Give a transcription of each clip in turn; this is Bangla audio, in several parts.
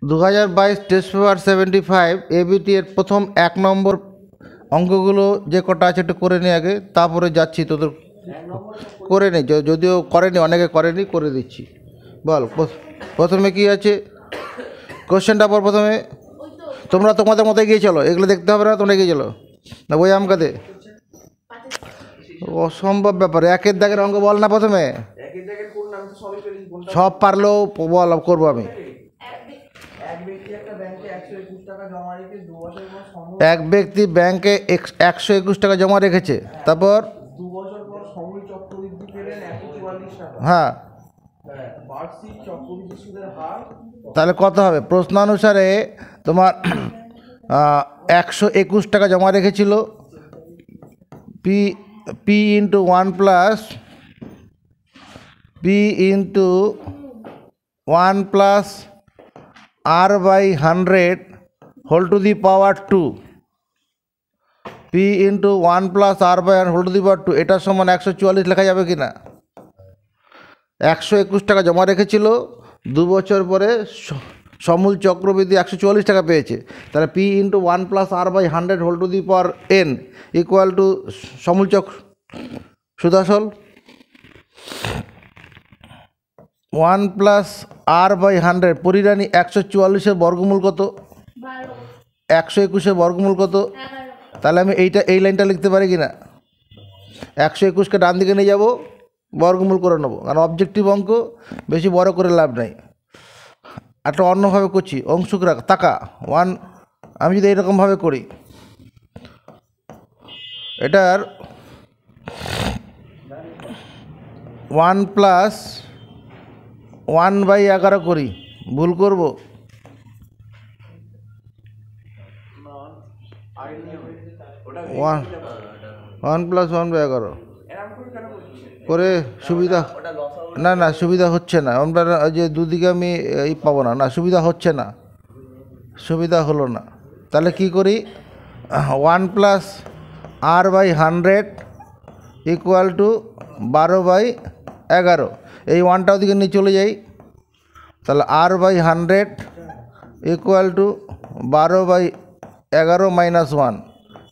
2022 টেস্ট পেপার 75 এবিটি এর প্রথম 1 নম্বর অঙ্কগুলো যে কটা আছে একটু করে নি আগে, তারপরে যাচ্ছি তোদের করে নি। যদিও করেনি, অনেকে করেনি, করে দিচ্ছি। বল প্রথমে কি আছে কোশ্চেনটা? পর প্রথমে তোমরা তোমাদের মতো এগিয়ে চলো, এগুলো দেখতে হবে না, তোমরা এগিয়ে চলো না। বই আমকাতে অসম্ভব ব্যাপার। একের দাগের অঙ্ক বল না প্রথমে, সব পারলেও বল, করবো আমি। এক ব্যক্তি ব্যাংকে 121 টাকা জমা রেখেছে, তারপর হ্যাঁ, তাহলে কত হবে? প্রশ্নানুসারে তোমার 121 টাকা জমা রেখেছিল। P P into 1 plus R by 100 whole to the power 2। P into 1 plus R by whole to the power 2, এটার সমান 144 লেখা যাবে কি না? 121 টাকা জমা রেখেছিল, 2 বছর পরে সমূল চক্রবৃদ্ধি 144 টাকা পেয়েছে। তাহলে P into 1 plus R by 100 whole to the power n equal to সমূল চক্র সুদাসল 1 প্লাস আর বাই 100। পরিরানী 144-এর বর্গমূল কত? 121-এর বর্গমূল কত? তাহলে আমি এই লাইনটা লিখতে পারি কি না? 121-কে ডান দিকে নিয়ে যাব, বর্গমূল করে নেবো, কারণ অবজেক্টিভ অঙ্ক বেশি বড় করে লাভ নাই। একটা অন্যভাবে করছি, অংশুক রাখ, তাকা 1। আমি যদি এইরকমভাবে করি, এটার 1 প্লাস 1/11 করি, ভুল করব? 1 প্লাস 1/11 করে সুবিধা না, সুবিধা হচ্ছে না। আমরা যে দুদিকে আমি এই পাবো না, সুবিধা হচ্ছে না, সুবিধা হলো না। তাহলে কি করি? 1 plus R by 100 equal to 12/11। এই 1টা ওদিকে নিয়ে চলে যাই, তাহলে r by 100 equal to 12/11 minus 1,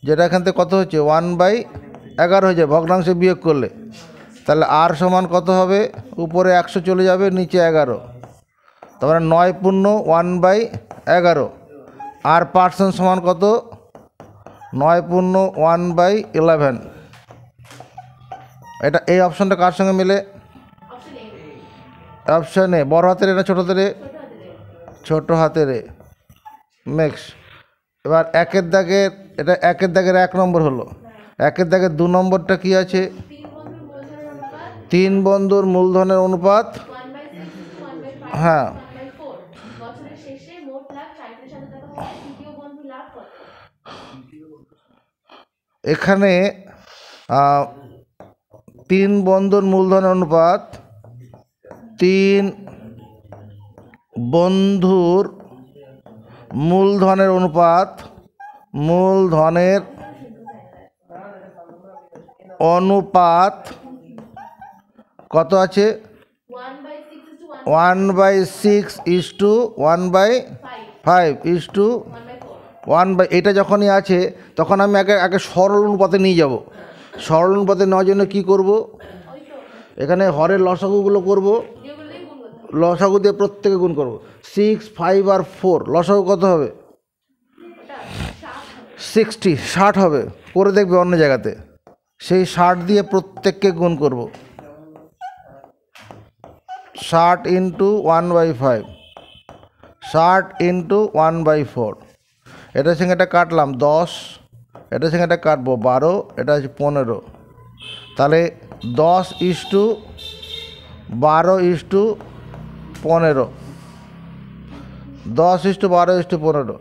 যেটা এখান থেকে কত হচ্ছে? 1/11 হয়ে যায় ভগ্নাংশে বিয়োগ করলে। তাহলে আর সমান কত হবে? উপরে 100 চলে যাবে, নিচে 11, তারপরে 9 পূর্ণ 1/11। আর পার্সেন্ট সমান কত? 9 পূর্ণ 1/11। এটা এই অপশানটা কার সঙ্গে মিলে? Option A. বড় হাতের না ছোটো হাতের? ছোট হাতের। নেক্সট, এবার একের দাগের, এটা একের দাগের 1 নম্বর হলো। একের দাগের 2 নম্বরটা কি আছে? 3 বন্ধুর মূলধনের অনুপাত। হ্যাঁ, এখানে 3 বন্ধুর মূলধনের অনুপাত, 3 বন্ধুর মূলধনের অনুপাত, মূলধনের অনুপাত কত আছে? 1/6:1/5 এটা যখনই আছে, তখন আমি আগে সরল অনুপাতে নিয়ে যাব। সরল অনুপাতে নেওয়ার জন্য কী করব? এখানে হরের লসাগুগুলো করব, লসাগু দিয়ে প্রত্যেকে গুণ করব। 6, 5 আর 4 লসাগু কত হবে? 60 হবে। করে দেখবে অন্য জায়গাতে, সেই 60 দিয়ে প্রত্যেককে গুণ করব। 60 ইন্টু 1/5, 60 ইন্টু 1/4। এটার সঙ্গে এটা কাটলাম 10, এটার সঙ্গে এটা কাটবো 12, এটা হচ্ছে 15। তাহলে 10:12:15, 10:12:15।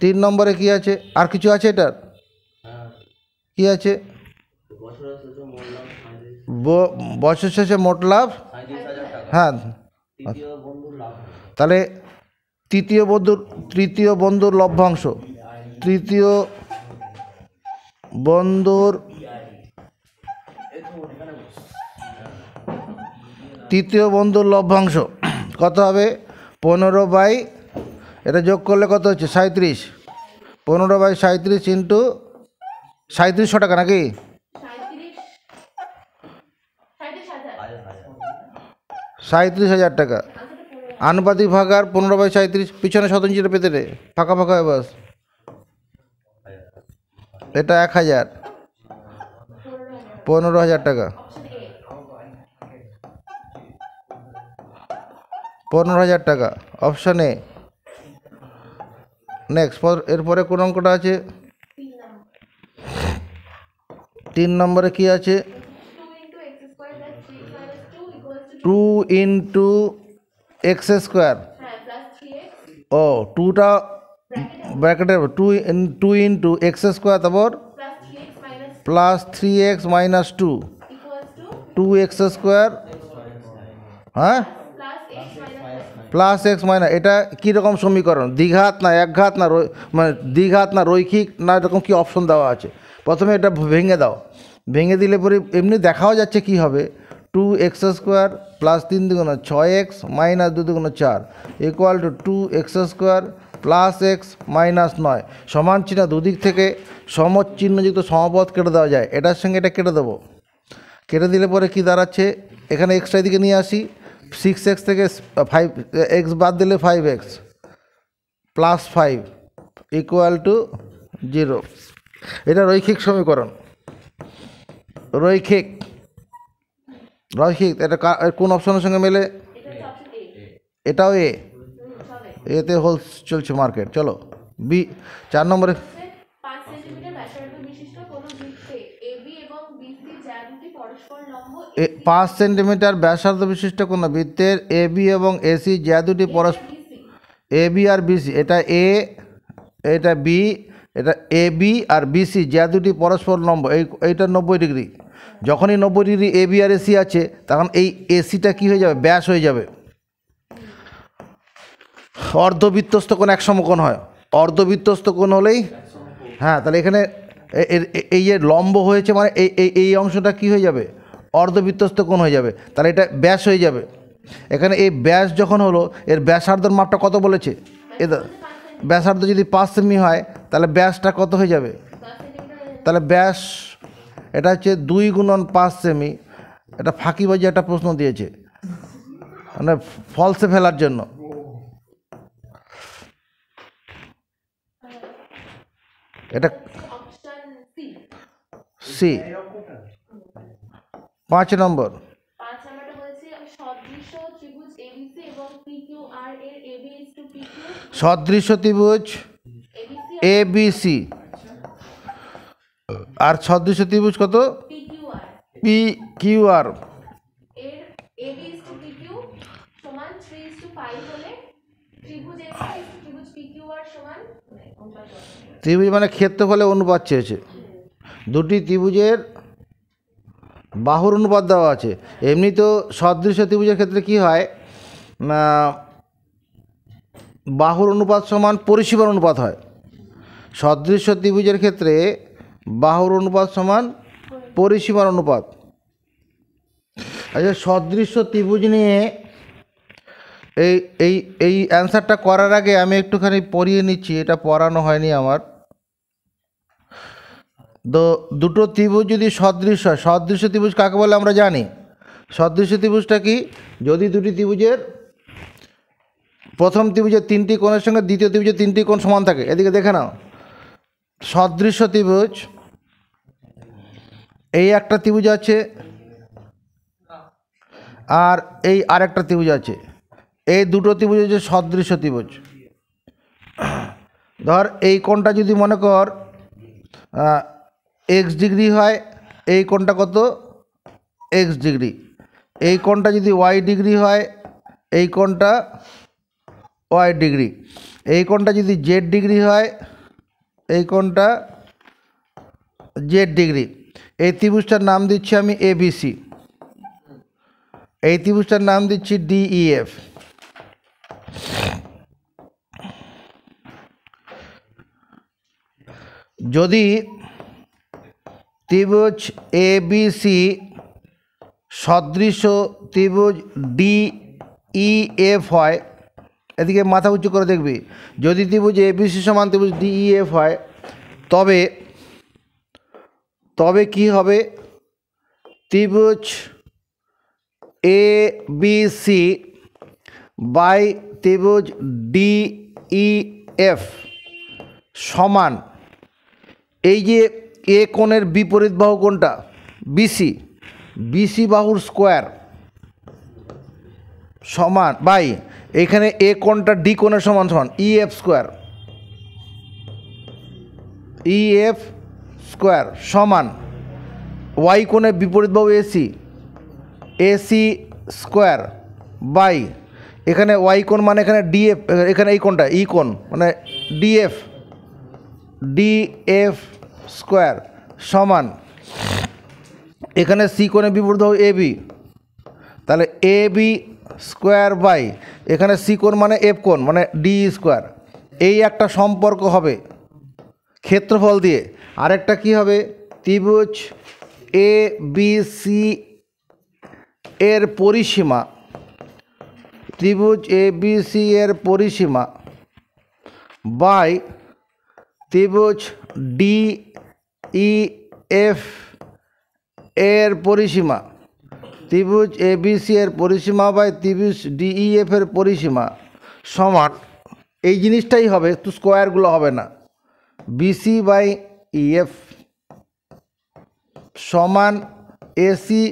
3 নম্বরে কি আছে? আর কিছু আছে? এটার কি আছে? বছর শেষে মোট লাভ। হ্যাঁ, তাহলে তৃতীয় বন্ধুর লভ্যাংশ, তৃতীয় বন্ধুর লভ্যাংশ কত হবে? 15 বাই, এটা যোগ করলে কত হচ্ছে 37, 15 বাই 37 ইন্টু 3700 টাকা নাকি 37,000 টাকা। আনুপাতিক ভাগার 15 বাই 37, পিছনে শতাংশটা পেতে রে, ফাঁকা ফাঁকা হয় বাস। এটা 1000, 15,000 টাকা, 15,000 টাকা অপশান এ। নেক্সট, এরপরে কোন অঙ্কটা আছে? 3 নম্বরে কি আছে? 2 ইন্টু এক্স স্কোয়ার। ও, 2টা ব্র্যাকেটে 2 ইন্টু এক্স স্কোয়ার, তারপর plus 3x minus 2, 2x square, হ্যাঁ, প্লাস এক্স মাইনাস। এটা কীরকম সমীকরণ? দ্বিঘাত না একঘাত না মানে দ্বিঘাত না রৈখিক না, এরকম কি অপশন দেওয়া আছে? প্রথমে এটা ভেঙে দাও, ভেঙে দিলে পরে এমনি দেখাও যাচ্ছে কি হবে। 2x স্কোয়ার প্লাস 3 দুগুণ 6x মাইনাস 2 দুগুণ 4 equal two 2x square plus x minus 9। সমান চিহ্ন দুদিক থেকে সমচিহ্নযুক্ত সমপদ কেটে দেওয়া যায়। এটার সঙ্গে এটা কেটে দেবো, কেটে দিলে পরে কি দাঁড়াচ্ছে? এখানে এক্সটা দিকে নিয়ে আসি, 6x থেকে 5x বাদ দিলে 5x প্লাস 5 ইকুয়াল টু 0। এটা রৈখিক সমীকরণ, রৈখিক রৈখিক। এটা কোন অপশনের সঙ্গে মেলে? এটাও এতে হোল চলছে মার্কেট। চলো বি, 4 নম্বরে 5 সেন্টিমিটার ব্যাসার্ধ বিশিষ্ট কোন বৃত্তের এ বি এবং এসি যা দুটি পরস্পর, এ বি আর বিসি, এটা এ, এটা বি, এটা এ বি আর বিসি যা দুটি পরস্পর লম্ব, এইটা 90 ডিগ্রি। যখনই 90 degree A B R AC আছে, তখন এই এসিটা কি হয়ে যাবে? ব্যাস হয়ে যাবে। অর্ধবৃত্তস্থ কোণ এক সমকোণ হয়, অর্ধবৃত্তস্থ কোণ হলেই, হ্যাঁ, তাহলে এখানে এই যে লম্ব হয়েছে মানে এই অংশটা কি হয়ে যাবে? অর্ধবৃত্তস্থ কোণ হয়ে যাবে, তাহলে এটা ব্যাস হয়ে যাবে। এখানে এই ব্যাস যখন হলো, এর ব্যাসার্ধর মাপটা কত বলেছে? ব্যাসার্ধ যদি 5 সেমি হয়, তাহলে ব্যাসটা কত হয়ে যাবে? তাহলে ব্যাস এটা হচ্ছে 2 গুণন 5 সেমি। এটা ফাঁকিবাজি একটা প্রশ্ন দিয়েছে, মানে ফলসে ফেলার জন্য। এটা সি। 5 নম্বর সদৃশ্য ত্রিভুজ এ বি সি আর সদৃশ্য ত্রিভুজ কত? পি কিউ আর। ত্রিভুজ মানে ক্ষেত্রফলে অনুপাত চেয়েছে। দুটি ত্রিভুজের বাহুর অনুপাত দেওয়া আছে। এমনি তো সদৃশ্য ত্রিভুজের ক্ষেত্রে কি হয়, বাহুর অনুপাত সমান পরিসীমার অনুপাত হয়। সদৃশ্য ত্রিভুজের ক্ষেত্রে বাহুর অনুপাত সমান পরিসীমার অনুপাত। আচ্ছা, সদৃশ্য ত্রিভুজ নিয়ে এই এই এই অ্যান্সারটা করার আগে আমি একটুখানি পড়িয়ে নিচ্ছি, এটা পড়ানো হয়নি আমার। তো দুটো ত্রিভুজ যদি সদৃশ্য হয়, সদৃশ্য ত্রিভুজ কাকে বলে আমরা জানি। সদৃশ্য ত্রিভুজটা কি? যদি দুটি ত্রিভুজের প্রথম ত্রিভুজের 3টি কোণের সঙ্গে দ্বিতীয় ত্রিভুজের 3টি কোণ সমান থাকে। এদিকে দেখে নাও, সদৃশ্য ত্রিভুজ, এই একটা ত্রিভুজ আছে আর এই আরেকটা ত্রিভুজ আছে, এই দুটো ত্রিভুজ হচ্ছে সদৃশ্য ত্রিভুজ। ধর এই কোণটা যদি মনে কর এক্স ডিগ্রি হয়, এই কোণটা কত? X degree. এই কোণটা যদি ওয়াই ডিগ্রি হয়, এই কোণটা ওয়াই ডিগ্রি। এই কোণটা যদি জেড ডিগ্রি হয়, এই কোণটা জেড ডিগ্রি। এই ত্রিভুজটার নাম দিচ্ছি আমি এবিসি, এই ত্রিভুজটার নাম দিচ্ছি ডিইএফ। যদি ত্রিভুজ এবিসি সদৃশ্য ত্রিভুজ ডিইএফ হয়, এদিকে মাথা উঁচু করে দেখবি। যদি ত্রিভুজ এবিসি সমান ত্রিভুজ ডিইএফ হয় তবে তবে কি হবে, ত্রিভুজ এবিসি বাই ত্রিভুজ ডিইএফ সমান, এই যে এ কোণের বিপরীত বাহু কোনটা, বিসি, বিসি বাহুর স্কোয়ার সমান বাই এখানে এ কোণটা ডি কোণের সমান সমান ইএফ স্কোয়ার, ইএফ স্কোয়ার সমান ওয়াই কোণের বিপরীত বাহু এসি, এসি স্কোয়ার বাই এখানে ওয়াই কোণ মানে এখানে ডিএফ, এখানে এই কোণটা ই কোণ মানে ডিএফ, ডিএফ স্কোয়ার সমান এখানে সি কোণের বিপরীত বাহু এবি, তাহলে এ বি স্কোয়ার বাই এখানে সি কোণ মানে এফ কোণ মানে ডি স্কোয়ার। এই একটা সম্পর্ক হবে ক্ষেত্রফল দিয়ে। আরেকটা কি হবে, ত্রিভুজ এ বি সি এর পরিসীমা, ত্রিভুজ এ বি সি এর পরিসীমা বাই ত্রিভুজ ডি ই এফ এর পরিসীমা, ত্রিভুজ এবিসি এর পরিসীমা বাই ত্রিভুজ ডিইএফ এর পরিসীমা সমান, এই জিনিসটাই হবে, তো স্কোয়ারগুলো হবে না, বিসি বাই ইএফ সমান এসি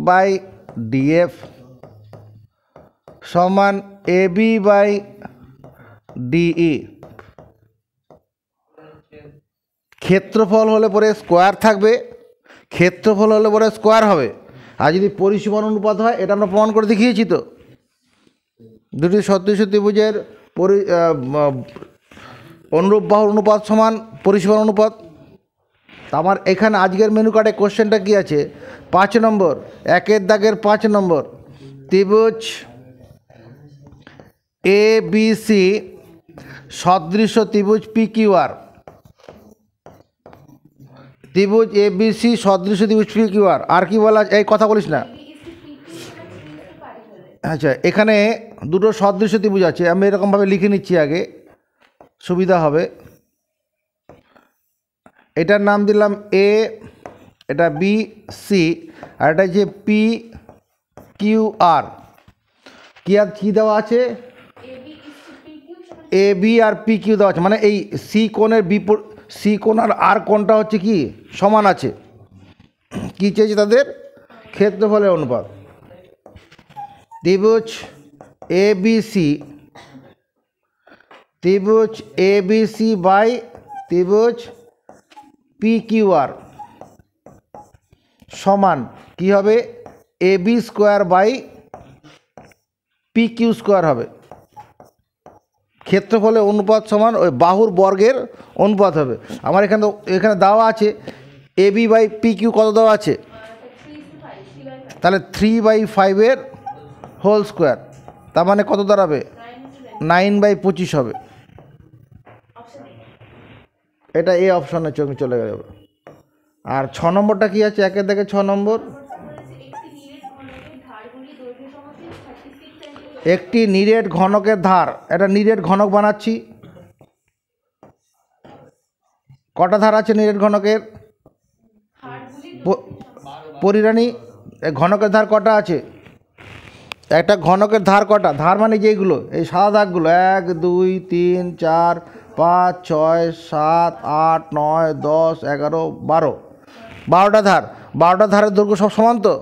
বাই ডিএফ সমান এবি বাই ডিই। ক্ষেত্রফল হলে পরে স্কোয়ার থাকবে, ক্ষেত্রফল হলে পরে স্কোয়ার হবে। আর যদি পরিসীমার অনুপাত হয়, এটা আমরা প্রমাণ করে দেখিয়েছি তো, দুটি সদৃশ ত্রিভুজের অনুরূপ বাহুর অনুপাত সমান পরিসীমার অনুপাত। আমার এখানে আজকের মেনু কার্ডে কোশ্চেনটা কী আছে, 5 নম্বর, 1 দাগের 5 নম্বর, ত্রিভুজ এ বি সি সদৃশ ত্রিভুজ পি কিউ আর, ত্রিভুজ এ বি সি সদৃশ ত্রিভুজ পি কিউ আর। আর কি বলা, এই কথা বলিস না। আচ্ছা, এখানে দুটো সদৃশ ত্রিভুজ আছে, আমি এরকমভাবে লিখে নিচ্ছি আগে, সুবিধা হবে। এটার নাম দিলাম এ, এটা বি সি, আর এটা যে পি কিউ আর। কি আর কী দেওয়া আছে, A B R P Q দেওয়া আছে, মানে এই সি কোণের সি কোণ আর কোণটা হচ্ছে কি সমান আছে। কী চেয়েছে তাদের, ক্ষেত্রফলের অনুপাত। ত্রিভুজ এ বি সি, ত্রিভুজ এ বি সি বাই ত্রিভুজ পি কিউ আর সমান কি হবে, A B square by P Q square হবে। ক্ষেত্রফলের অনুপাত সমান ওই বাহুর বর্গের অনুপাত হবে। আমার এখানে দেওয়া আছে A B by P Q কত দেওয়া আছে, তাহলে 3/5 হোল স্কোয়ার, তার মানে কত দাঁড়াবে, 9/25 হবে। এটা এই অপশনে চলে গেল। আর 6 নম্বরটা কি আছে, 1 থেকে 6 নম্বর, একটি নিরেট ঘনকের ধার, এটা নিরেট ঘনক বানাচ্ছি। কটা ধার আছে নিরেট ঘনকের, পরিরানী, ঘনকের ধার কটা আছে, একটা ঘনকের ধার কটা, ধার মানে যেগুলো এই সাদা দাগগুলো, 1 2 3 4 5 6 7 8 9 10 11 12, 12টা ধার। 12টা ধারের দৈর্ঘ্য সব সমান তো,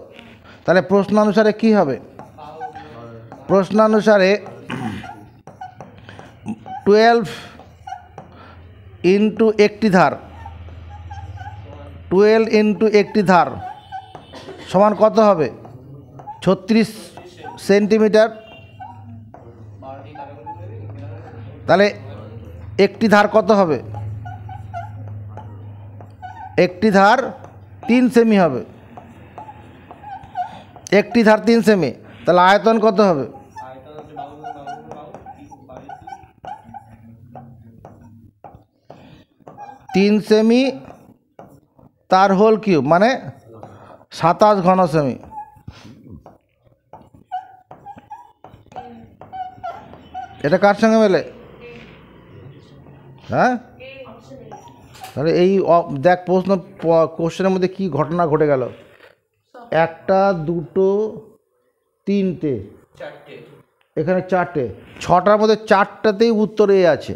তাহলে প্রশ্নানুসারে কি হবে, প্রশ্নানুসারে 12 ইন্টু একটি ধার, 12 ইন্টু একটি ধার সমান কত হবে, 36 সেন্টিমিটার। তাহলে একটি ধার কত হবে, একটি ধার 3 সেমি হবে, একটি ধার 3 সেমি। তাহলে আয়তন কত হবে, 3 সেমি তার হোল কিউব মানে 27 ঘন সেমি। এটা কার সঙ্গে মেলে? হ্যাঁ, তাহলে এই দেখ কোশ্চেনের মধ্যে কি ঘটনা ঘটে গেল। একটা, দুটো, তিনটে, এখানে চারটে, ছটার মধ্যে চারটাতেই উত্তর এ আছে।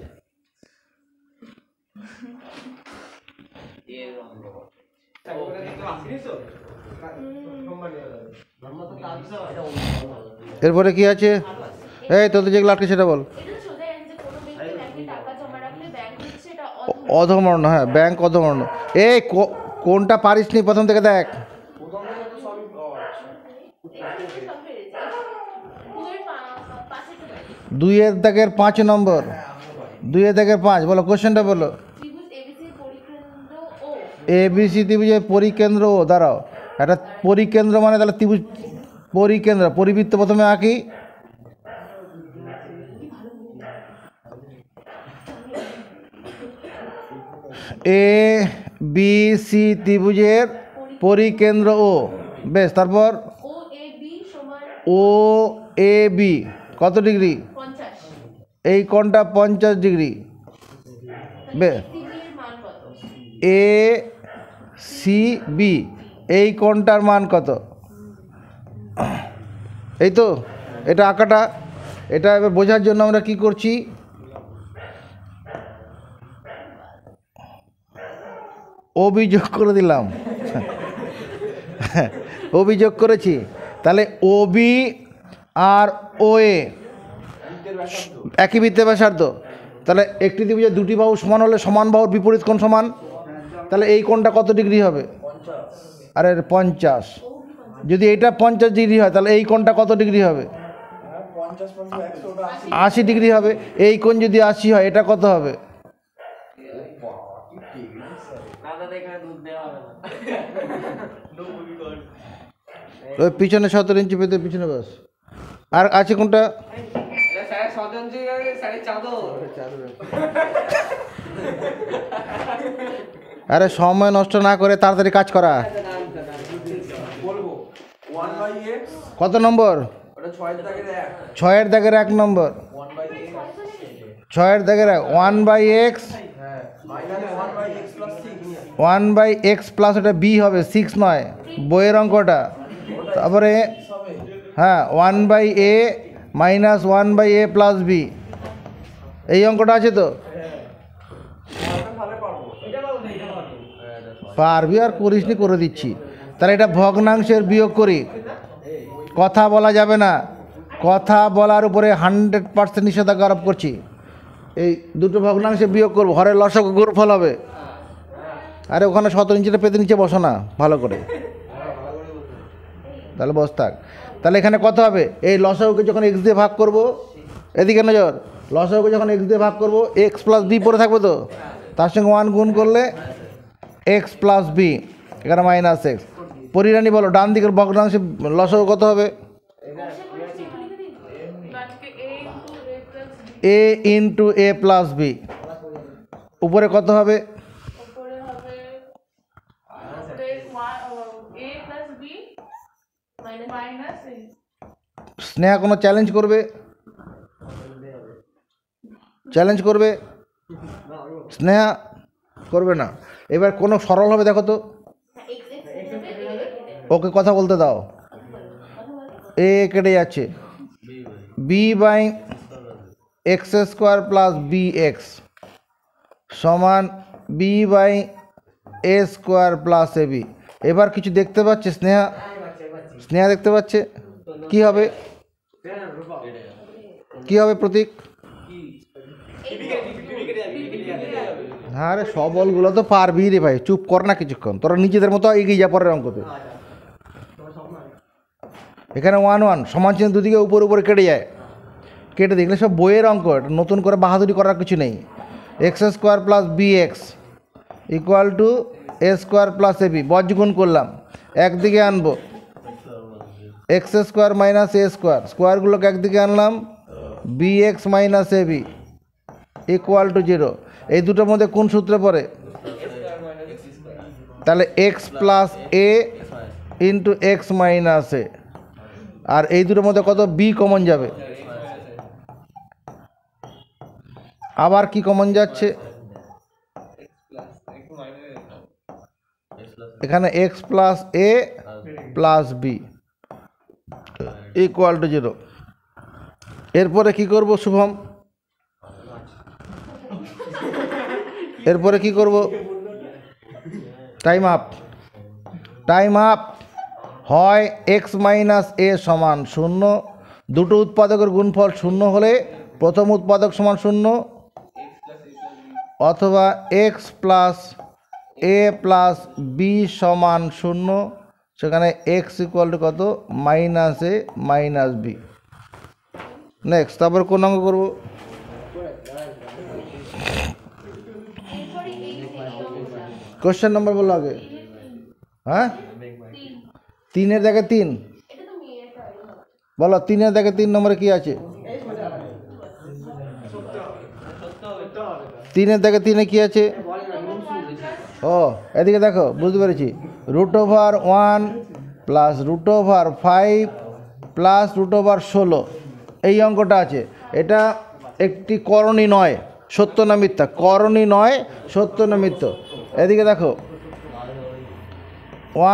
এরপরে কি আছে? এই তোদের যেগুলো আটকে সেটা বল। অধমরণ, হ্যাঁ ব্যাংক অধমরণ। এই কোনটা পারিস নি প্রথম থেকে দেখ। দুইয়ের দাগের 5 নম্বর, দুইয়ের দাগের 5 বলো, কোশ্চেনটা বলো। এবিসি ত্রিভুজের পরিকেন্দ্র ও, দাঁড়াও, একটা পরিকেন্দ্র মানে তাহলে ত্রিভুজ পরিকেন্দ্র, পরিবৃত্ত প্রথমে আঁকি। এ বি সি ত্রিভুজের পরিকেন্দ্র ও, বেশ, তারপর ও এ বি কত ডিগ্রি? এই কোণটা 50 ডিগ্রি। বেশ, এ সি বি এই কোণটার মান কত? এই তো এটা আঁকাটা। এটা এবার বোঝার জন্য আমরা কি করছি, অভিযোগ করে দিলাম, অভিযোগ করেছি। তাহলে ওবি আর ও এ একই বৃত্তের ব্যাসার্ধ। তাহলে একটি ত্রিভুজের দুটি বাহু সমান হলে সমান বাহুর বিপরীত কোণ সমান। তাহলে এই কোণটা কত ডিগ্রি হবে? আরে 50। যদি এইটা 50 ডিগ্রি হয় তাহলে এই কোণটা কত ডিগ্রি হবে? 80 ডিগ্রি হবে। এই কোণ যদি 80 হয় এটা কত হবে? ওই পিছনে 17 ইঞ্চি পেতে পিছনে বাস। আর আছে কোনটা? আরে সময় নষ্ট না করে তাড়াতাড়ি কাজ করা। কত নম্বর? 6-এর দাগের 1 নম্বর। 6-এর দাগের 1/x, 1/x প্লাস ওটা বি হবে, 6 নয়, বইয়ের অঙ্কটা। তারপরে হ্যাঁ 1/a minus 1/a plus B, এই অঙ্কটা আছে তো? পারবি আর করিসনি, করে দিচ্ছি। তাহলে এটা ভগ্নাংশের বিয়োগ করি। কথা বলা যাবে না, কথা বলার উপরে 100% নিষেধাজ্ঞা আরোপ করছি। এই দুটো ভগ্নাংশে বিয়োগ করবো, হরের লসাগু গুণফল হবে। আরে ওখানে 17 ইঞ্চিটা পেতে নিচে বসো না ভালো করে, তাহলে বস থাক। তাহলে এখানে কত হবে? এই লসাগুকে যখন এক্স দিয়ে ভাগ করব, এদিকে নজর, লসাগুকে যখন এক্স দিয়ে ভাগ করব, এক্স প্লাস বি পরে থাকবে তো, তার সঙ্গে 1 গুণ করলে এক্স প্লাস বি, এখানে মাইনাস এক্স। পরিরানি বলো, ডান দিকের ভগ্নাংশে লসাগু কত হবে? এ ইন্টু এ প্লাস বি। উপরে কত হবে? স্নেহা কোনো চ্যালেঞ্জ করবে? চ্যালেঞ্জ করবে? স্নেহা করবে না। এবার কোনো সরল হবে দেখো তো, ওকে কথা বলতে দাও। এ কেটে যাচ্ছে, B by X square plus B X সমান B by A square plus A B. এবার কিছু দেখতে পাচ্ছে স্নেহা? স্নেহা দেখতে পাচ্ছে কি হবে? কি হবে প্রতীক? হ্যাঁ রে, সবলগুলো তো পারবি রে ভাই, চুপ কর না কিছুক্ষণ, তোরা নিজেদের মতো এগিয়ে যা পরের অঙ্কতে। এখানে 1 1 সমান চিহ্ন দুদিকে উপর উপরে কেটে যায়, কেটে দেখলে সব বইয়ের অঙ্ক, নতুন করে বাহাদুরি করার কিছু নেই। X square plus B X equal to A square plus A B, বজ্রগুণ করলাম, একদিকে আনবো X square minus A square, স্কোয়ারগুলোকে একদিকে আনলাম, B X minus A B equal to 0। এই দুটোর মধ্যে কোন সূত্রে পড়ে? তাহলে x plus A into x minus A. আর এই দুটোর মধ্যে কত? বি কমন যাবে, আবার কি কমন যাচ্ছে, এখানে x plus a plus b equal to 0। এরপরে কি করব শুভম, এরপরে কি করব, টাইম আপ। Time up. হয় এক্স মাইনাস এ সমান 0, দুটো উৎপাদকের গুণফল 0 হলে প্রথম উৎপাদক সমান 0, অথবা x plus a plus b সমান 0, সেখানে এক্স ইকুয়াল টু কত, মাইনাস এ মাইনাস বি। নেক্সট, তারপর কোন অঙ্ক করব, কোশ্চেন নম্বর বলো আগে। হ্যাঁ, 3-এর দেখে 3 বলো, 3-এর দেখে 3 নম্বরে কি আছে, 3-এর দেখে 3-এ কি আছে, ও এদিকে দেখো, বুঝতে পেরেছি। √1 প্লাস √5 প্লাস √16 এই অঙ্কটা আছে। এটা একটি করণী নয়, সত্য না মিথ্যা, করণী নয়, সত্য না মিথ্যা। এদিকে দেখো,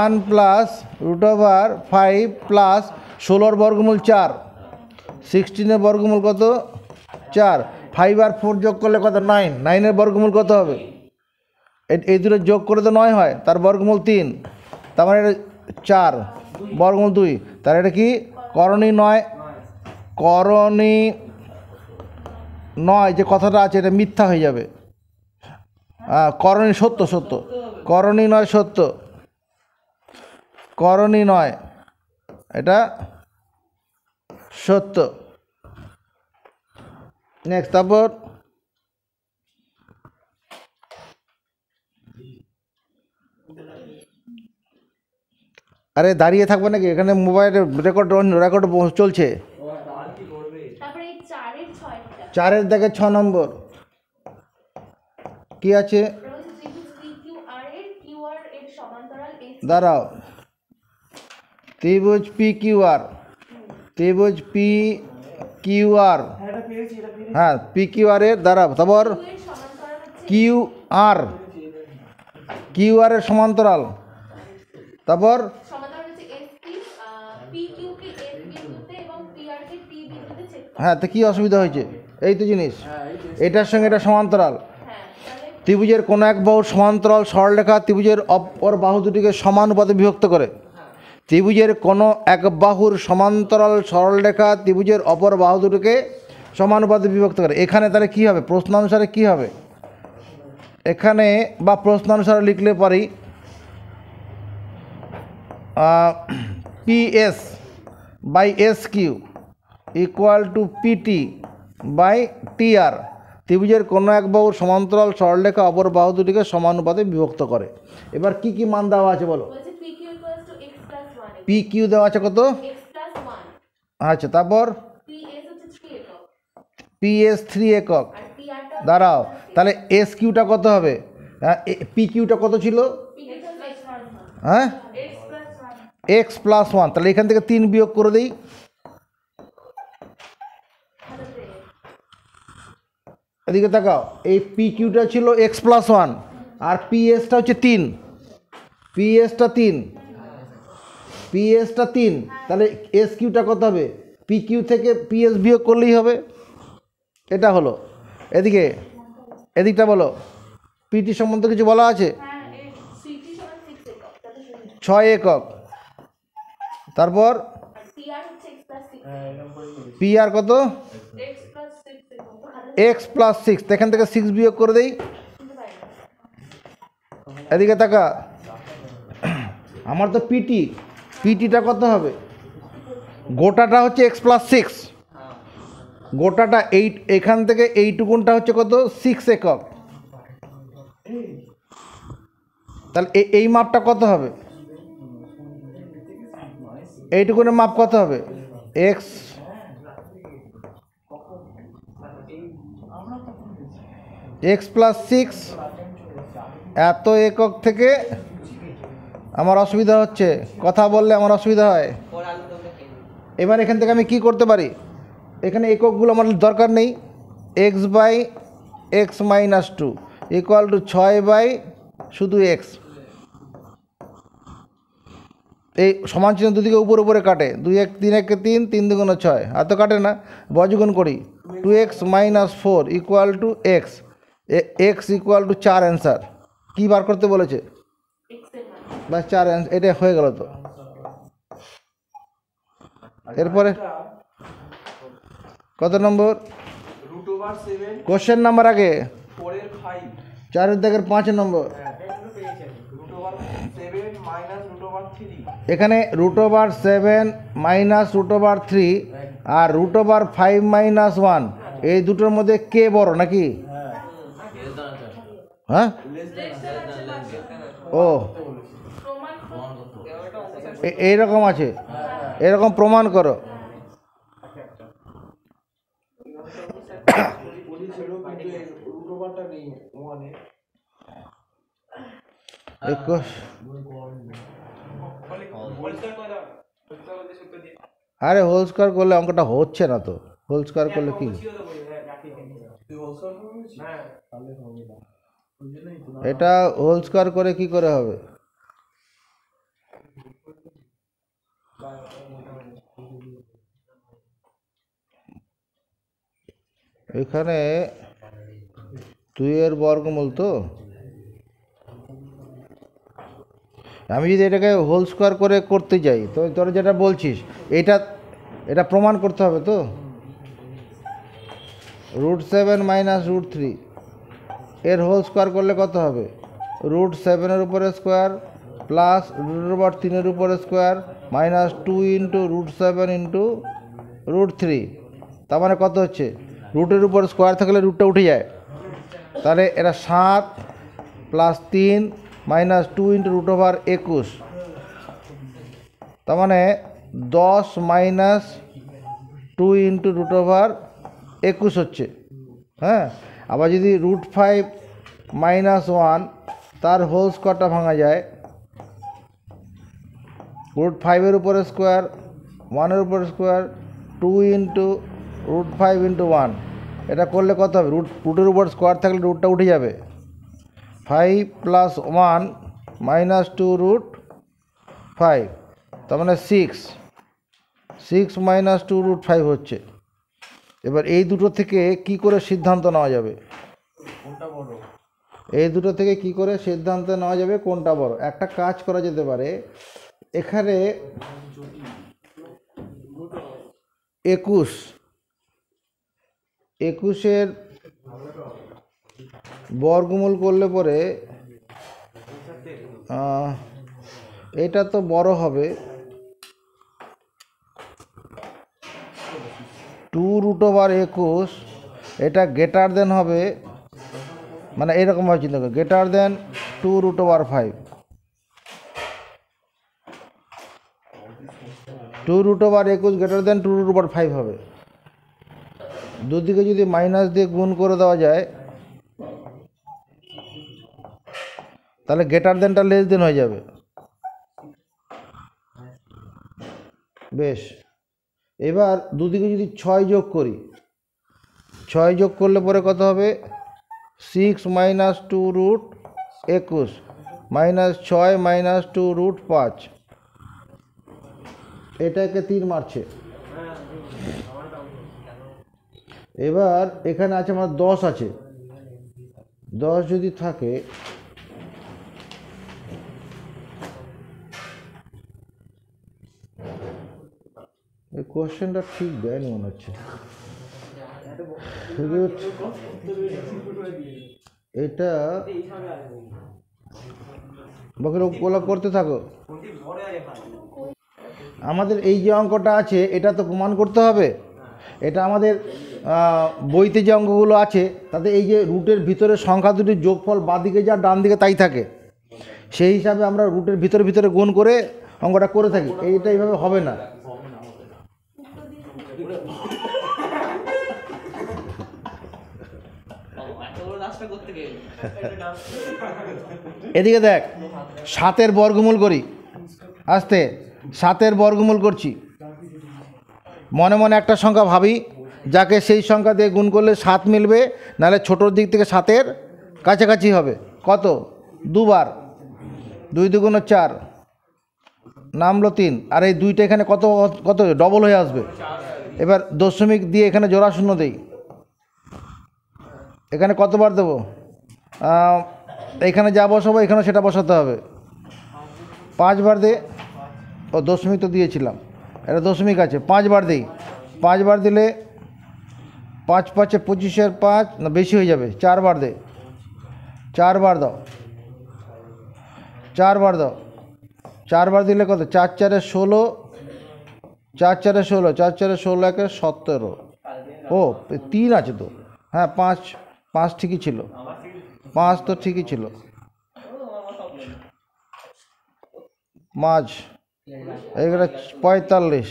1 প্লাস √5 প্লাস 16 বর্গমূল 4, 16-এর বর্গমূল কত, 4। 5 আর 4 যোগ করলে কত, 9, 9-এর বর্গমূল কত হবে, এই দুটো যোগ করে তো 9 হয়, তার বর্গমূল 3, তার মানে এটা 4 বর্গমূল 2, তার এটা কি করণী নয়, করণী নয় যে কথাটা আছে এটা মিথ্যা হয়ে যাবে। করণী সত্য, সত্য, করণী নয় সত্য, করণী নয়, এটা সত্য। নেক্সট, তারপর আরে দাঁড়িয়ে থাকবে নাকি, এখানে মোবাইলে রেকর্ড চলছে। 4-এর দেখে 6 নম্বর কি আছে, দাঁড়াও, ত্রিভুজ পি কিউ আর, ত্রিভুজ পি কিউ আর, হ্যাঁ পি কিউ আর এর, দাঁড়াও, তারপর কিউ আর, কিউ আর এর সমান্তরাল, তারপর হ্যাঁ, তো কী অসুবিধা হয়েছে, এই তো জিনিস, এটার সঙ্গে এটা সমান্তরাল। ত্রিভুজের কোনো এক বাহুর সমান্তরাল সরলরেখা ত্রিভুজের অপর বাহু দুটিকে সমানুপাতে বিভক্ত করে। ত্রিভুজের কোনো এক বাহুর সমান্তরাল সরলরেখা ত্রিভুজের অপর বাহু দুটিকে সমানুপাতে বিভক্ত করে। এখানে তাহলে কী হবে, প্রশ্নানুসারে কী হবে, এখানে বা প্রশ্নানুসারে লিখলে পারি PS by SQ equal to PT by TR। ত্রিভুজের কোনো এক বাহুর সমান্তরাল সরলরেখা অপর বাহু দুটিকে সমানুপাতে বিভক্ত করে। এবার কি কি মান দেওয়া আছে বলো, PQ দেওয়া আছে কত, আচ্ছা, তারপর PS 3 একক, দাঁড়াও, তাহলে SQটা কত হবে, PQটা কত ছিল, হ্যাঁ x প্লাস 1, তাহলে এখান থেকে 3 বিয়োগ করে দিই, এদিকে তাকাও, এই PQটা ছিল x প্লাস 1 আর PSটা হচ্ছে 3, PSটা 3, PSটা 3, তাহলে SQটা কত হবে, PQ থেকে PS বিয়োগ করলেই হবে, এটা হলো। এদিকে এদিকটা বলো, PT সম্বন্ধে কিছু বলা আছে, 6 একক, তারপর PR কত, x প্লাস 6, এখান থেকে 6 বিয়োগ করে দেই, এদিকে তাকা, আমার তো PTটা কত হবে, গোটাটা হচ্ছে x প্লাস 6, গোটাটা এখান থেকে এইটুকুনটা হচ্ছে কত, 6 একক, তাহলে এই মাপটা কত হবে, এইটুকুনের মাপ কত হবে, x প্লাস 6, এত একক থেকে আমার অসুবিধা হচ্ছে, কথা বললে আমার অসুবিধা হয়। এবার এখান থেকে আমি কি করতে পারি, এখানে এককগুলো আমার দরকার নেই, x by x minus two equal to 6 শুধু এক্স। এই সমান চিহ্ন দুদিকে উপরে কাটে, 2 1 3 1 3 3 2 6 আর তো কাটে না, বর্গমূল করি 2x minus 4 equal to X, X equal to 4 answer. কী বার করতে বলেছে? বাস 4 অ্যান্সার, এটা হয়ে গেল তো। এরপরে কত নম্বর? কোশ্চেন নাম্বার আগে 4 দাগের 5 নম্বর। এখানে √7 মাইনাস √3 আর √5 মাইনাস 1 এই দুটোর মধ্যে কে বড় নাকি? হ্যাঁ, ও এইরকম আছে, এরকম প্রমাণ করো। আরে হোল স্কোয়ার করলে অঙ্কটা হচ্ছে না তো, হোল স্কোয়ার করলে কি? এটা হোল স্কোয়ার করে কি করে হবে? এখানে 2 এর বর্গমূল তো, আমি যদি এটাকে হোল স্কোয়ার করে করতে যাই তো তোরা যেটা বলছিস এটা প্রমাণ করতে হবে তো। √7 মাইনাস √3 এর হোল স্কোয়ার করলে কত হবে? √7 এর উপরে স্কোয়ার প্লাস √3 এর উপরে স্কোয়ার মাইনাস 2 ইন্টু √7 ইন্টু √3, তার মানে কত হচ্ছে? রুটের উপর স্কোয়ার থাকলে রুটটা উঠে যায়, তাহলে এটা 7 প্লাস 3 মাইনাস 2 ইন্টু √21, তার মানে 10 মাইনাস 2 ইন্টু √21 হচ্ছে। হ্যাঁ, আবার যদি √5 মাইনাস 1 তার হোল স্কোয়ারটা ভাঙা যায়, √5 এর উপরে স্কোয়ার 1 এর উপরে স্কোয়ার 2 ইন্টু √5 ইন্টু 1, এটা করলে কত হবে? রুটের উপর স্কোয়ার থাকলে রুটটা উঠে যাবে। 5 প্লাস 1 মাইনাস 2 √5, তার মানে 6 মাইনাস 2 √5 হচ্ছে। এবার এই দুটো থেকে কি করে সিদ্ধান্ত নেওয়া যাবে? এই দুটো থেকে কি করে সিদ্ধান্ত নেওয়া যাবে কোনটা বড়? একটা কাজ করা যেতে পারে, এখানে 21 বর্গমূল করলে পরে এটা তো বড় হবে, 2√21 এটা গ্রেটার দেন হবে, মানে এরকমভাবে চিন্তা করো, গ্রেটার দেন 2√5, 2√21 গ্রেটার দেন 2√5 হবে। দুদিকে যদি মাইনাস দিয়ে গুণ করে দেওয়া যায় তাহলে গ্রেটার দেনটা লেস দেন হয়ে যাবে। বেশ, এবার দুদিকে যদি 6 যোগ করি, 6 যোগ করলে পরে কত হবে? 6 মাইনাস 2√21 মাইনাস 6 মাইনাস 2√5, এটাকে 3 মারছে। এবার এখানে আছে আমার 10 আছে, 10 যদি থাকে এই কোশ্চেনটা ঠিক দেয়নি মনে হচ্ছে, এটা ওগুলো করতে থাকো। আমাদের এই যে অঙ্কটা আছে এটা তো প্রমাণ করতে হবে, এটা আমাদের বইতে যে অঙ্কগুলো আছে তাতে এই যে রুটের ভিতরে সংখ্যা দুটির যোগফল বাঁদিকে যা ডান দিকে তাই থাকে, সেই হিসাবে আমরা রুটের ভিতরে গুণ করে অঙ্কটা করে থাকি। এইটা এইভাবে হবে না। এদিকে দেখ, 7 বর্গমূল করি, আস্তে 7 বর্গমূল করছি, মনে মনে একটা সংখ্যা ভাবি যাকে সেই সংখ্যা দিয়ে গুণ করলে 7 মিলবে, নাহলে ছোটোর দিক থেকে 7-এর কাছাকাছি হবে। কত? 2 বার, 2 2 4, নামলো 3, আর এই 2টা এখানে কত কত ডবল হয়ে আসবে। এবার দশমিক দিয়ে এখানে জোড়া শূন্য দেই, এখানে কতবার দেবো? এখানে যা বসাবো এখানে সেটা বসাতে হবে। 5 বার দে, ও দশমিক তো দিয়েছিলাম, এটা দশমিক আছে, 5 বার দিই। 5 বার দিলে 5 5 25-এর 5 না বেশি হয়ে যাবে, 4 বার দে, 4 বার দাও, 4 বার দাও, 4 বার দিলে কত? 4 4 16, 4 4 16, 4 4 16 একে 17। ও 3 আছে তো, হ্যাঁ 5 5 ঠিকই ছিল, 5 তো ঠিকই ছিল। মাঝ এগুলো 45,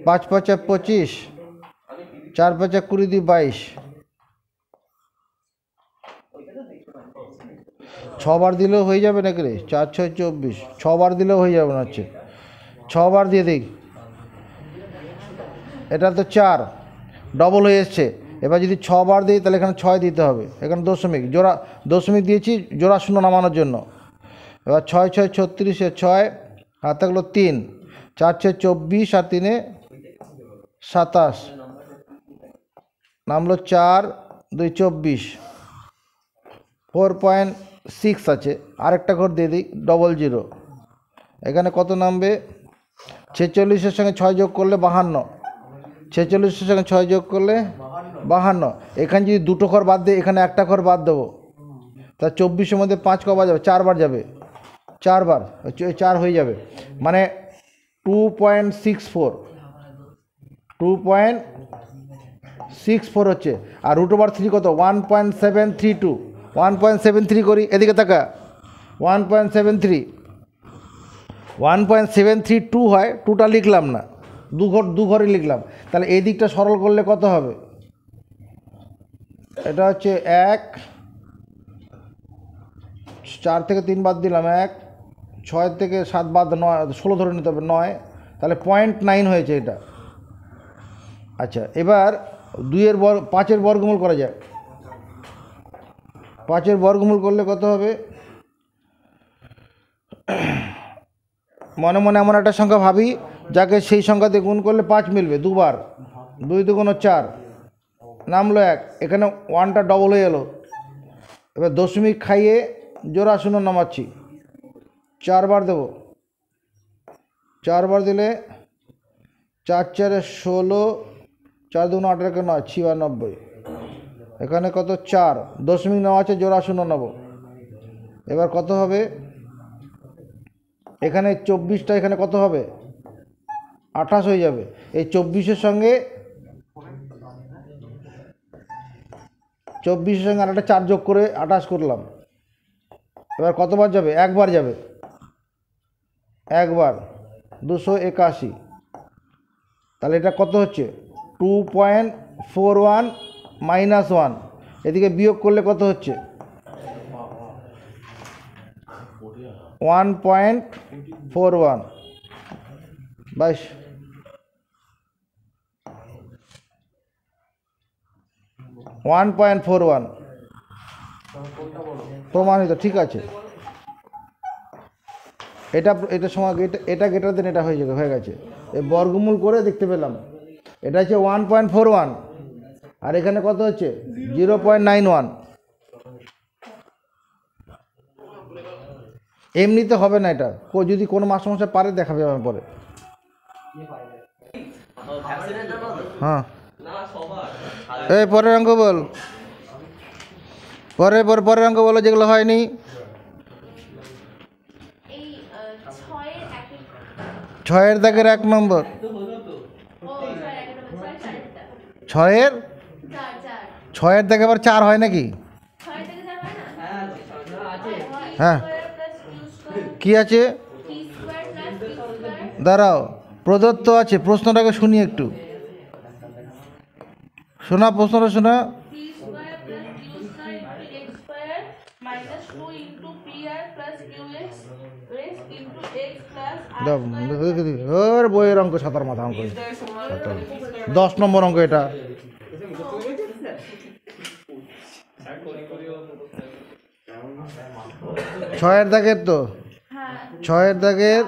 5 5 25, 4 5 20 দিয়ে 22, 6 বার দিলেও হয়ে যাবে নাকি রে? 4 6 24, 6 বার দিলেও হয়ে যাবে না হচ্ছে, 6 বার দিয়ে দিই। এটা তো 4 ডবল হয়ে এসছে। এবার যদি 6 বার দিই তাহলে এখানে 6 দিতে হবে, এখানে দশমিক জোড়া দশমিক দিয়েছি জোড়া শূন্য নামানোর জন্য। এবার 6 6 36, 6 হাত থাকলো 3, 4 6 24 আর 3 27, নামলো 4 2 24, 4.6 আছে। আরেকটা ঘর দিয়ে দিই, 00, এখানে কত নামবে? 46-এর সঙ্গে 6 যোগ করলে 52, 46-এর সঙ্গে 6 যোগ করলে 52। এখানে যদি দুটো ঘর বাদ দিই, এখানে একটা ঘর বাদ দেবো, তা 24-এর মধ্যে 5 কবার যাবে? 4 বার যাবে, 4 বার 4 হয়ে যাবে, মানে 2.64, 2.64 হচ্ছে। আর √3 কত? 1.732, 1.73 করি, এদিকে তাকা, 1.73, 1.732 হয়, 2টা লিখলাম না, দু ঘরে লিখলাম। তাহলে এই দিকটা সরল করলে কত হবে? এটা হচ্ছে 1, 4 থেকে 3 বাদ দিলাম, 1, 6 থেকে 7 বাদ 9, 16 ধরে নিতে হবে, 9, তাহলে 0.9 হয়েছে এটা। আচ্ছা, এবার 5-এর বর্গমূল করা যায়। 5-এর বর্গমূল করলে কত হবে? মনে মনে এমন একটা সংখ্যা ভাবি যাকে সেই সংখ্যাতে গুণ করলে 5 মিলবে 2 বার, 2 2 4, নামলো 1, এখানে 1টা ডবল হয়ে এলো। এবার দশমিক খাইয়ে জোড়া শূন্য নামাচ্ছি, 4 বার দেবো, 4 বার দিলে 4 4 16, 4 2 8 9, 96, এখানে কত? 4, দশমিক নেওয়া আছে, জোড়া শূন্য নেব। এবার কত হবে? এখানে 24টা, এখানে কত হবে? 28 হয়ে যাবে। এই 24-এর সঙ্গে আরেকটা 4 যোগ করে 28 করলাম। এবার কতবার যাবে? 1 বার যাবে, 1 বার, 281। তাহলে এটা কত হচ্ছে? 2.41 - 1, এদিকে বিয়োগ করলে কত হচ্ছে? 1.41, 22, 1.41 প্রমাণিত, ঠিক আছে। এটা সময় এটা গ্রেটার দেন এটা হয়ে গেছে। এই বর্গমূল করে দেখতে পেলাম এটা হচ্ছে 1.41, আর এখানে কত হচ্ছে? 0.91। এমনিতে হবে না এটা, যদি কোনো মাস্টারমশাই পারে দেখাবে আমার পরে। হ্যাঁ, এই পরের অঙ্ক বল, পরের অঙ্ক বলো যেগুলো হয়নি। 6-এর দাগের 1 নম্বর, 6-এর দাগে আবার 4 হয় নাকি? হ্যাঁ, কি আছে? দাঁড়াও, প্রদত্ত আছে, প্রশ্নটাকে শুনি একটু, শোনা প্রশ্নটা শোনা। ওর বইয়ের অঙ্ক, 7 মাথা অঙ্ক, 10 নম্বর অঙ্ক এটা। ছয়ের দাগের তো ছয়ের দাগের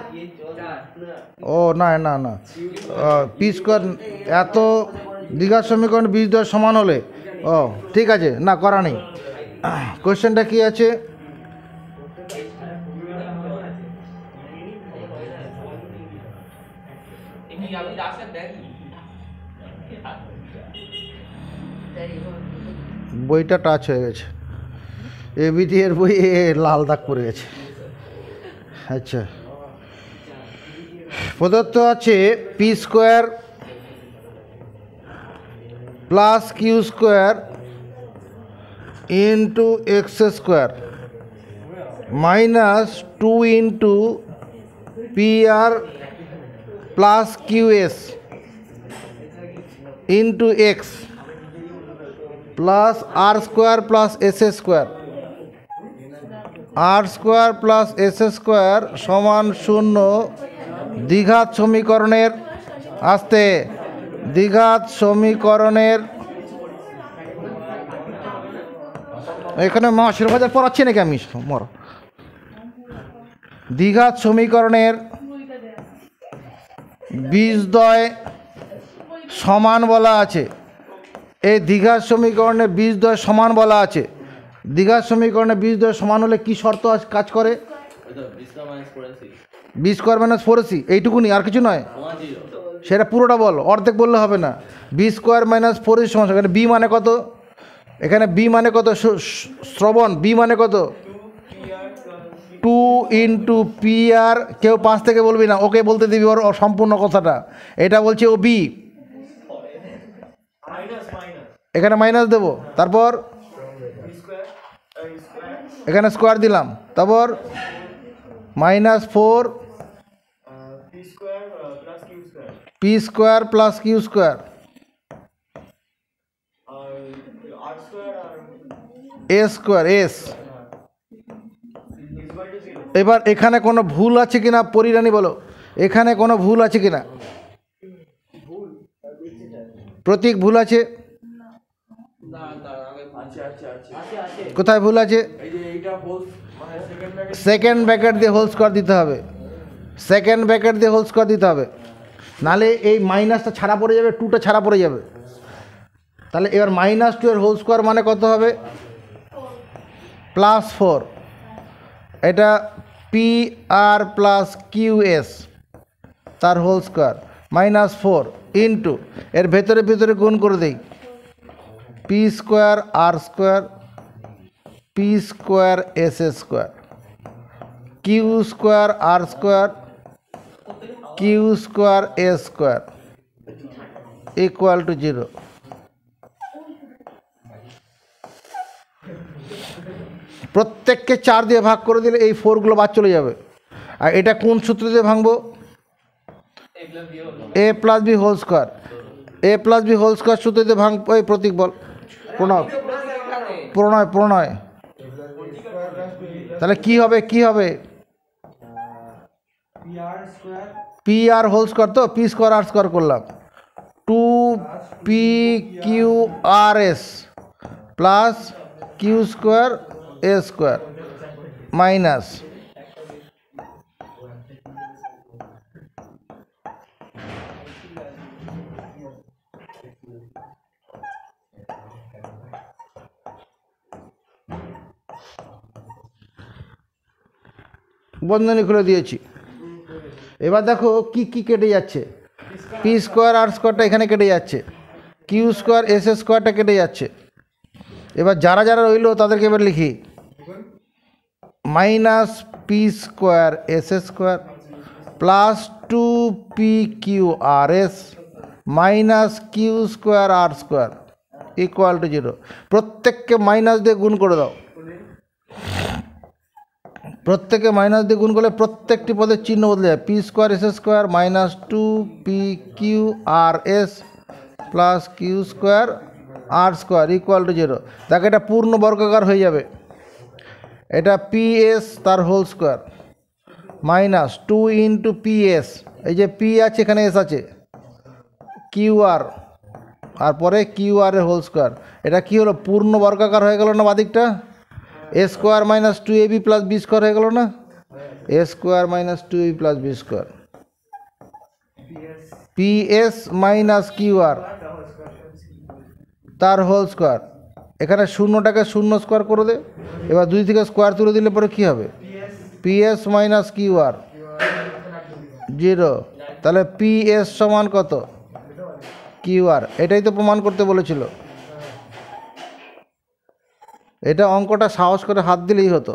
ও না না না পি স্কোয়ার এত দ্বিঘাত সমীকরণ বীজদ্বয় সমান হলে ও ঠিক আছে না করা নেই। কোয়েশ্চেনটা কি আছে? বইটা টাচ হয়ে গেছে, এবিটি এর বই লাল দাগ পড়ে গেছে। আচ্ছা, প্রদত্ত আছে P square plus Q square into X square minus 2 into P আর plus Q S into X plus R square plus S square, আর স্কোয়ার প্লাস এস স্কোয়ার সমান 0। দ্বিঘাত সমীকরণের আসতে দ্বিঘাত সমীকরণের এখানে মাসের বাজার পড়াচ্ছি নাকি আমি মর দ্বিঘাত সমীকরণের বীজদ্বয় সমান বলা আছে। এই দ্বিঘাত সমীকরণের বীজদ্বয় সমান বলা আছে। দ্বিঘাত সমীকরণের বীজদ্বয় সমান হলে কি শর্ত কাজ করে? বি স্কোয়ার মাইনাস 4ac, এইটুকুনি, আর কিছু নয়। সেটা পুরোটা বল, অর্ধেক বললে হবে না। বি স্কোয়ার মাইনাস 4ac সমান, এখানে বি মানে কত? এখানে বি মানে কত? শ্রবণ, বি মানে কত? 2 ইন্টু পি আর, কেউ 5 থেকে বলবি না, ওকে বলতে দিবি ওর সম্পূর্ণ কথাটা। এটা বলছে ও বি, এখানে মাইনাস দেবো, তারপর এখানে স্কোয়ার দিলাম, তারপর -4 P square plus Q square এ স্কোয়ার এস। এবার এখানে কোনো ভুল আছে কিনা পরিরানী বলো, এখানে কোনো ভুল আছে কিনা? প্রতীক ভুল আছে? কোথায় ভুল আছে? সেকেন্ড ব্র্যাকেট দিয়ে হোল স্কোয়ার দিতে হবে, সেকেন্ড ব্র্যাকেট দিয়ে হোল স্কোয়ার দিতে হবে, নাহলে এই মাইনাসটা ছাড়া পড়ে যাবে, 2টা ছাড়া পড়ে যাবে। তাহলে এবার -2 এর হোল স্কোয়ার মানে কত হবে? +4। এটা পি আর প্লাস কিউ এস তার হোল স্কোয়ার -4 ইন্টু এর ভেতরে ভেতরে গুণ করে দেই, p square R square p square s square q square R square q square A square equal to 0। প্রত্যেককে 4 দিয়ে ভাগ করে দিলে এই 4গুলো বাদ চলে যাবে। আর এটা কোন সূত্র দিয়ে ভাঙবো? এ প্লাস বি হোল স্কোয়ার, এ প্লাস বি হোল স্কোয়ার সূত্র দিয়ে ভাঙবো। এই প্রতীক বল, প্রণয় প্রণয় প্রণয়। তাহলে কি হবে? কি হবে? পি আর হোল স্কোয়ার, তো পি স্কোয়ার আর স্কোয়ার করলাম, 2 q r s plus Q square এ স্কোয়ার মাইনাস বন্ধনী খুলে দিয়েছি। এবার দেখো কি কি কেটে যাচ্ছে। পি স্কোয়ার আর স্কোয়ারটা এখানে কেটে যাচ্ছে, কিউ স্কোয়ার এস স্কোয়ারটা কেটে যাচ্ছে। এবার যারা যারা রইল তাদেরকে এবার লিখি, minus p square s square plus 2 q r s minus q square R square equal to 0। প্রত্যেককে মাইনাস দিয়ে গুণ করে দাও, প্রত্যেকে মাইনাস দিয়ে গুণ করলে প্রত্যেকটি পদের চিহ্ন বদলে যায়। P square s square minus 2 q r s plus Q square R square equal to 0। তাকে এটা পূর্ণ বর্গাকার হয়ে যাবে। এটা পি এস তার whole square minus 2 into p s, এই যে পি আছে এখানে এস আছে, কিউ আর আর পরে কিউ আর এর হোল স্কোয়ার। এটা কি হলো, পূর্ণ বর্গাকার হয়ে গেল না বাদিকটা? A square minus two a b plus b square হয়ে গেল না? A square minus two a b plus b square, p s minus q আর তার হোল স্কোয়ার। এখানে শূন্যটাকে শূন্য স্কোয়ার করে দে, এবার দুই থেকে স্কোয়ার তুলে দিলে পরে কী হবে? পি এস মাইনাস কিউ আর 0। তাহলে পি এস সমান কত? Q R. এটাই তো প্রমাণ করতে বলেছিল। এটা অঙ্কটা সাহস করে হাত দিলেই হতো।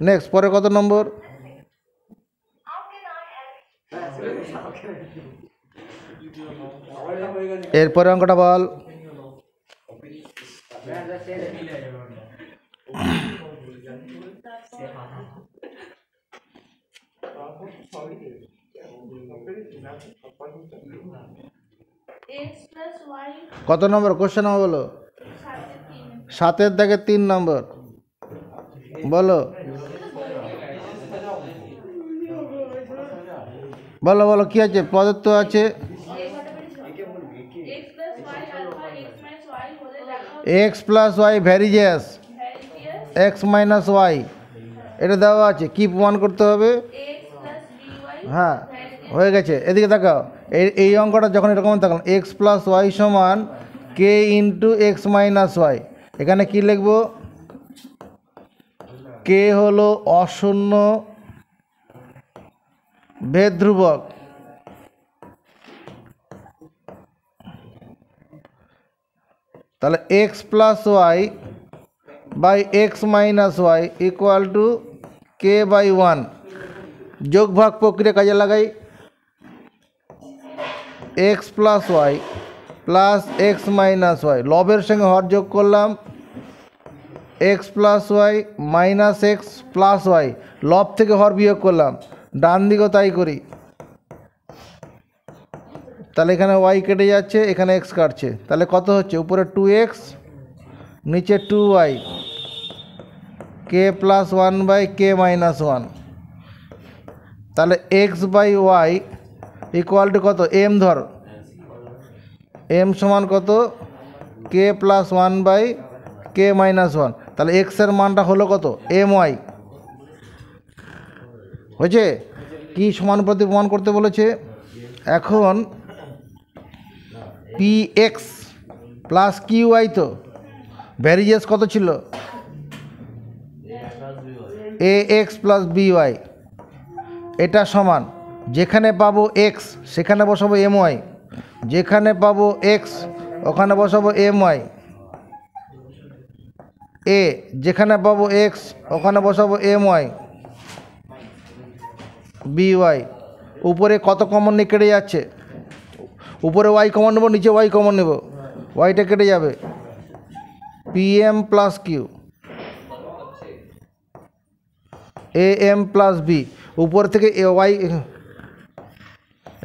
নেক্সট, পরে কত নম্বর? এরপরে অঙ্কটা বল। কত নম্বর কোশ্চেন হবে বলো? 7-এর দাগে 3 নম্বর বলো। বলো বলো কি আছে? প্রদত্ত আছে x plus y varies as x minus y, এটা দেওয়া আছে। কি প্রমাণ করতে হবে? হ্যাঁ, হয়ে গেছে। এদিকে তাকাও, এই অঙ্কটা যখন এরকম থাকলাম এক্স প্লাস ওয়াই সমান k into x minus y, এখানে কি লিখব? কে হলো অশূন্য ভেদ ধ্রুবক, তাহলে x plus y by x minus y equal to k by 1। যোগ ভাগ প্রক্রিয়া কাজে লাগাই। X plus y plus x minus y, লবের সঙ্গে হর যোগ করলাম, x plus y minus x plus y, লব থেকে হর বিয়োগ করলাম, ডান দিকেও তাই করি। তাহলে এখানে ওয়াই কেটে যাচ্ছে, এখানে এক্স কাটছে, তাহলে কত হচ্ছে? উপরে 2x নিচে 2y, k plus 1 by k minus 1। তাহলে x by y equal to কত? এম ধর, এম সমান কত? K plus 1 by k minus 1। তাহলে এক্সের মানটা হলো কত? M y. হয়েছে? কি সমানুপাতি প্রমাণ করতে বলেছে? এখন p x plus q y, তো ভ্যারিজিয়াস কত ছিল? A x plus b y. এটা সমান যেখানে পাবো এক্স সেখানে বসাবো এম ওয়াই, যেখানে পাবো এক্স ওখানে বসাবো এম ওয়াই। এ যেখানে পাবো এক্স ওখানে বসাবো এম ওয়াই বি ওয়াই। উপরে কত কমন নিয়ে কেটে যাচ্ছে? উপরে ওয়াই কমন নেব, নিচে ওয়াই কমন নেব, ওয়াইটা কেটে যাবে। P m plus q a m plus b, উপর থেকে এ ওয়াই,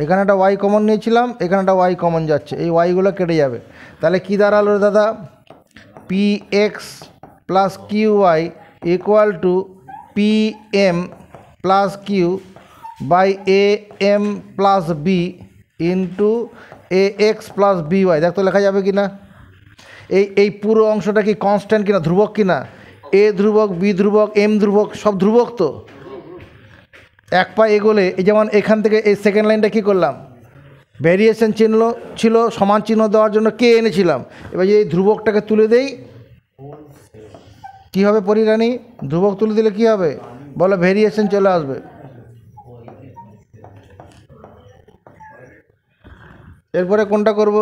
এখানে একটা ওয়াই কমন নিয়েছিলাম, এখানে একটা ওয়াই কমন যাচ্ছে, এই ওয়াইগুলো কেটে যাবে। তাহলে কী দাঁড়ালো দাদা? P x plus q y equal to p m plus q by a m plus b into a x plus b y. দেখ তো লেখা যাবে কি না? এই পুরো অংশটা কি কনস্ট্যান্ট কিনা, ধ্রুবক কিনা? এ ধ্রুবক, বি ধ্রুবক, এম ধ্রুবক, সব ধ্রুবক তো। এক পা এগোলে, এই যেমন এখান থেকে এই সেকেন্ড লাইনটা কী করলাম? ভ্যারিয়েশন চিহ্ন ছিল, সমান চিহ্ন দেওয়ার জন্য কে এনেছিলাম। এবার যদি এই ধ্রুবকটাকে তুলে দেই কী হবে পরিরানী? ধ্রুবক তুলে দিলে কী হবে বলো? ভ্যারিয়েশন চলে আসবে। এরপরে কোনটা করব?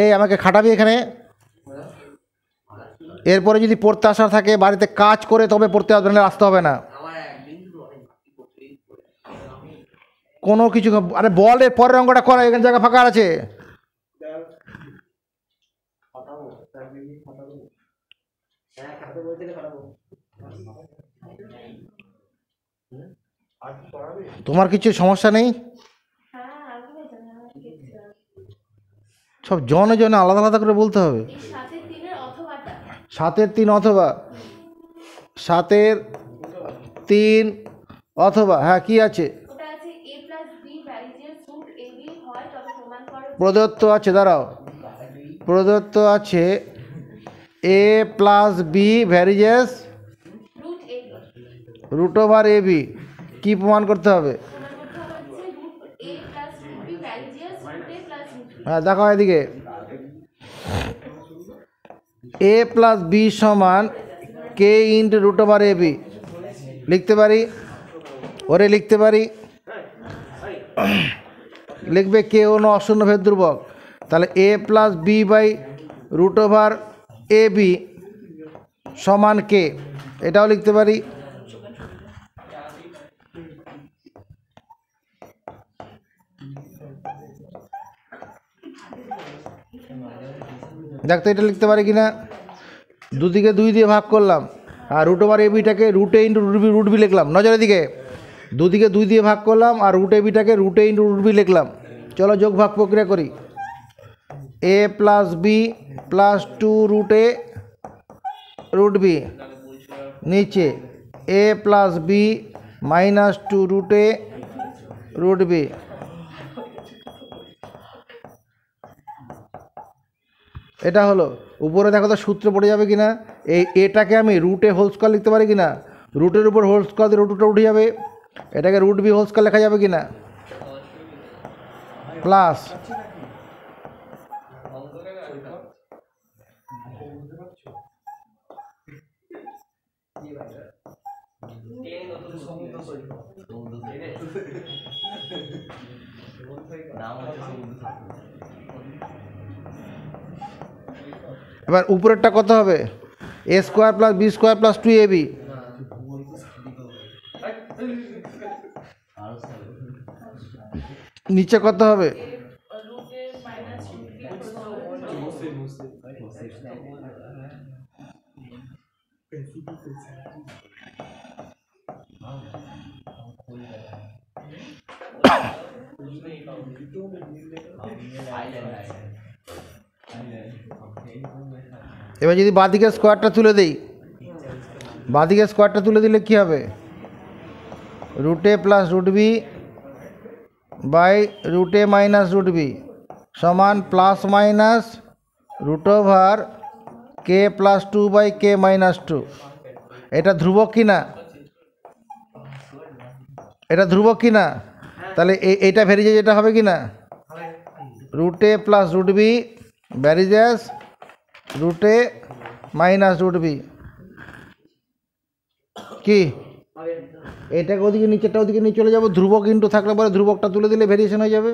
এই আমাকে খাটাবি এখানে। এরপরে যদি পড়তে আসার থাকে বাড়িতে কাজ করে তবে পড়তে আসবে, না আসতে হবে না। কোনো কিছু, আরে বল এর পরের অঙ্কটা করা, এখানে জায়গা ফাঁকা আছে। তোমার কিছু সমস্যা নেই? সব জনে জনে আলাদা আলাদা করে বলতে হবে। 7-এর 3 অথবা 7-এর 3 অথবা হ্যাঁ কি আছে ওটা আছে a plus b varies as root a b হয় তবে প্রমাণ করো প্রদত্ত আছে, দাঁড়াও, প্রদত্ত আছে a plus b varies root a b root over a b. কী প্রমাণ করতে হবে? প্রমাণ করতে হবে হচ্ছে root a plus root b varies as root a plus root b। হ্যাঁ দেখো এদিকে, এ প্লাস বি সমান k into root over a b লিখতে পারি, ওরে লিখতে পারি। লিখবে কে হলো অশূন্য ভেদ ধ্রুবক, তাহলে a plus b by root over a b সমান কে, এটাও লিখতে পারি। দেখতো এটা লিখতে পারি কিনা, দুদিকে 2 দিয়ে ভাগ করলাম আর রুট ওভার এ বিটাকে রুট এ ইন্টু রুট বি লিখলাম। নজরের দিকে, দুদিকে 2 দিয়ে ভাগ করলাম আর রুট এ বিটাকে রুট এ ইন্টু রুট বি লিখলাম। চলো যোগ ভাগ প্রক্রিয়া করি। এ প্লাস বি প্লাস 2 রুট এ রুট বি, নিচে এ প্লাস বি মাইনাস 2 রুট এ রুট বি। এটা হলো উপরে, দেখো তো সূত্র পড়ে যাবে কিনা। এই এটাকে আমি রুটে হোল স্কোয়ার লিখতে পারি কিনা, রুটের উপর হোল স্কোয়ার দিয়ে রুটটা উঠে যাবে, এটাকে রুট বি হোল স্কোয়ার লেখা যাবে কিনা, প্লাস এবার উপরেরটা কত হবে, a square plus b square plus 2ab, নিচে কত হবে, এবার যদি বাঁদিকে স্কোয়ারটা তুলে দিই, বাঁদিকে স্কোয়ারটা তুলে দিলে কি হবে, root a plus root b by root a minus root b সমান plus minus root over k plus 2 by k minus 2। এটা ধ্রুবক কি না, এটা ধ্রুবক কি না, তাহলে এইটা ভ্যারিজেস এটা হবে কি না, root a plus root b varies root a minus root b. কি এটাকে ওদিকে নিচেরটা ওদিকে নিয়ে চলে যাবো, ধ্রুবক ইন্টু থাকলে পরে ধ্রুবকটা তুলে দিলে ভেরিয়েশন হয়ে যাবে।